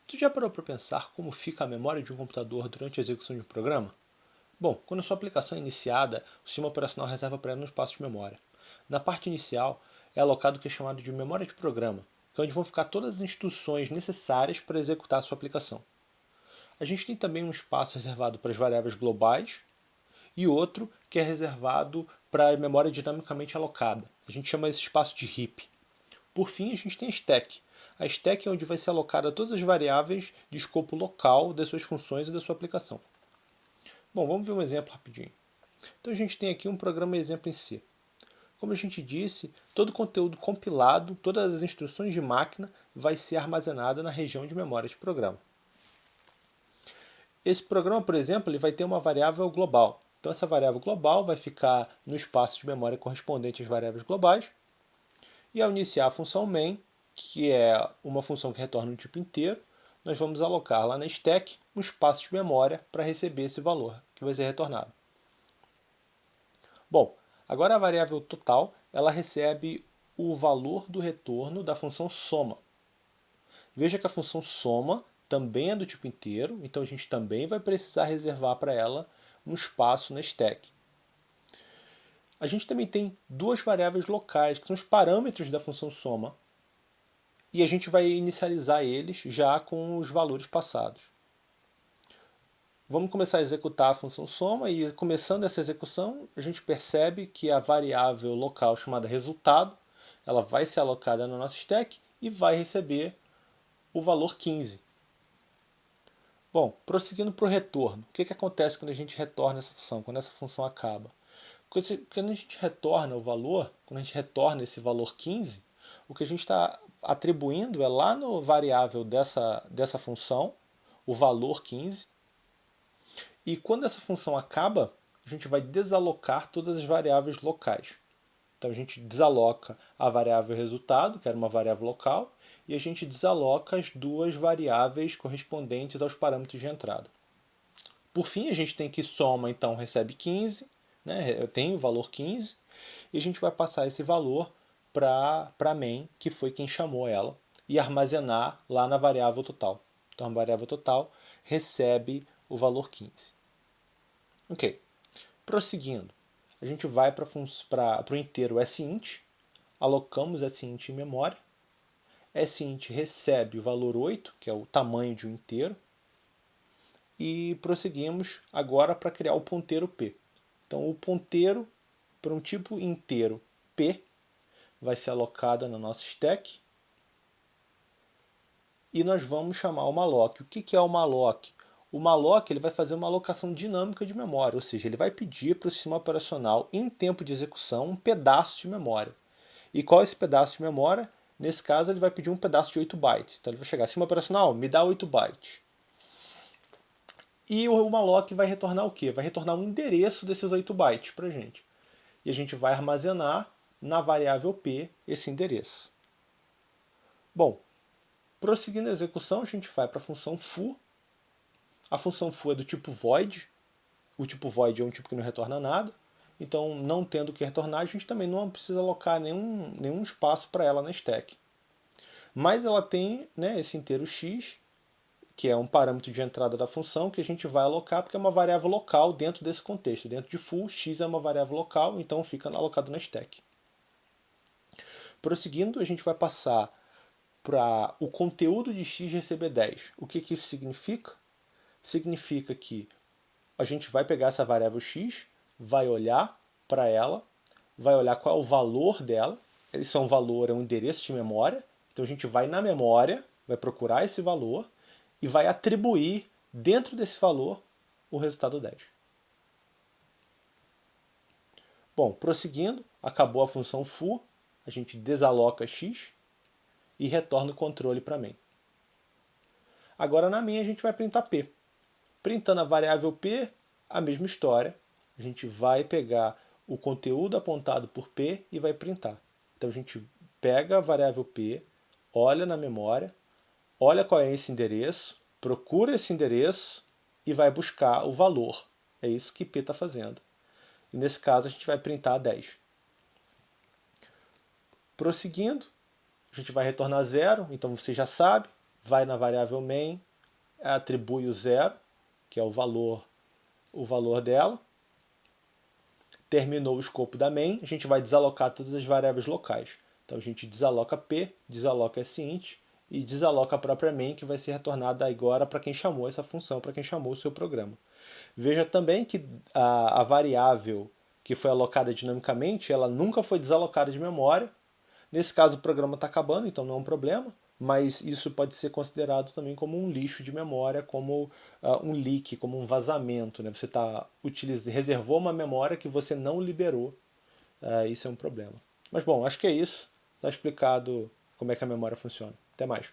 Tu já parou para pensar como fica a memória de um computador durante a execução de um programa? Bom, quando a sua aplicação é iniciada, o sistema operacional reserva para ela um espaço de memória. Na parte inicial, é alocado o que é chamado de memória de programa, que é onde vão ficar todas as instruções necessárias para executar a sua aplicação. A gente tem também um espaço reservado para as variáveis globais e outro que é reservado para a memória dinamicamente alocada. A gente chama esse espaço de heap. Por fim, a gente tem a stack. A stack é onde vai ser alocada todas as variáveis de escopo local das suas funções e da sua aplicação. Bom, vamos ver um exemplo rapidinho. Então a gente tem aqui um programa exemplo em C. Como a gente disse, todo o conteúdo compilado, todas as instruções de máquina vai ser armazenada na região de memória de programa. Esse programa, por exemplo, ele vai ter uma variável global. Então essa variável global vai ficar no espaço de memória correspondente às variáveis globais. E ao iniciar a função main, que é uma função que retorna um tipo inteiro, nós vamos alocar lá na stack um espaço de memória para receber esse valor que vai ser retornado. Bom, agora a variável total ela recebe o valor do retorno da função soma. Veja que a função soma também é do tipo inteiro, então a gente também vai precisar reservar para ela um espaço na stack. A gente também tem duas variáveis locais, que são os parâmetros da função soma, e a gente vai inicializar eles já com os valores passados. Vamos começar a executar a função soma e começando essa execução, a gente percebe que a variável local chamada resultado, ela vai ser alocada na nossa stack e vai receber o valor 15. Bom, prosseguindo para o retorno, o que acontece quando a gente retorna essa função, quando essa função acaba? Quando a gente retorna o valor, quando a gente retorna esse valor 15, o que a gente está atribuindo é lá no variável dessa função, o valor 15, e quando essa função acaba, a gente vai desalocar todas as variáveis locais. Então a gente desaloca a variável resultado, que era uma variável local, e a gente desaloca as duas variáveis correspondentes aos parâmetros de entrada. Por fim, a gente tem que soma, então, recebe 15, né? Eu tenho o valor 15, e a gente vai passar esse valor para a main, que foi quem chamou ela, e armazenar lá na variável total. Então a variável total recebe o valor 15. Ok. Prosseguindo, a gente vai para o inteiro sint, alocamos sint em memória, sint recebe o valor 8, que é o tamanho de um inteiro, e prosseguimos agora para criar o ponteiro p. Então o ponteiro para um tipo inteiro p vai ser alocado na nossa stack e nós vamos chamar o malloc. O que é o malloc? O malloc ele vai fazer uma alocação dinâmica de memória, ou seja, ele vai pedir para o sistema operacional, em tempo de execução, um pedaço de memória. E qual é esse pedaço de memória? Nesse caso, ele vai pedir um pedaço de 8 bytes. Então ele vai chegar, sistema operacional, me dá 8 bytes. E o malloc vai retornar o quê? Vai retornar um endereço desses 8 bytes para a gente. E a gente vai armazenar na variável p esse endereço. Bom, prosseguindo a execução, a gente vai para a função foo. A função foo é do tipo void. O tipo void é um tipo que não retorna nada. Então, não tendo o que retornar, a gente também não precisa alocar nenhum espaço para ela na stack. Mas ela tem, né, esse inteiro x, que é um parâmetro de entrada da função, que a gente vai alocar porque é uma variável local dentro desse contexto. Dentro de foo, x é uma variável local, então fica alocado na stack. Prosseguindo, a gente vai passar para o conteúdo de x receber 10. O que isso significa? Significa que a gente vai pegar essa variável x, vai olhar para ela, vai olhar qual é o valor dela. Isso é um valor, é um endereço de memória. Então a gente vai na memória, vai procurar esse valor e vai atribuir dentro desse valor o resultado 10. Bom, prosseguindo, acabou a função foo, a gente desaloca x e retorna o controle para main. Agora na main a gente vai printar p. Printando a variável p, a mesma história. A gente vai pegar o conteúdo apontado por p e vai printar. Então a gente pega a variável p, olha na memória, olha qual é esse endereço, procura esse endereço e vai buscar o valor. É isso que p está fazendo. E nesse caso a gente vai printar 10. Prosseguindo, a gente vai retornar 0, então você já sabe, vai na variável main, atribui o 0, que é o valor dela. Terminou o escopo da main, a gente vai desalocar todas as variáveis locais. Então a gente desaloca P, desaloca SInt e desaloca a própria main, que vai ser retornada agora para quem chamou essa função, para quem chamou o seu programa. Veja também que a variável que foi alocada dinamicamente, ela nunca foi desalocada de memória. Nesse caso o programa está acabando, então não é um problema, mas isso pode ser considerado também como um lixo de memória, como um leak, como um vazamento. Né? Você reservou uma memória que você não liberou. Isso é um problema. Mas bom, acho que é isso. Está explicado como é que a memória funciona. Até mais.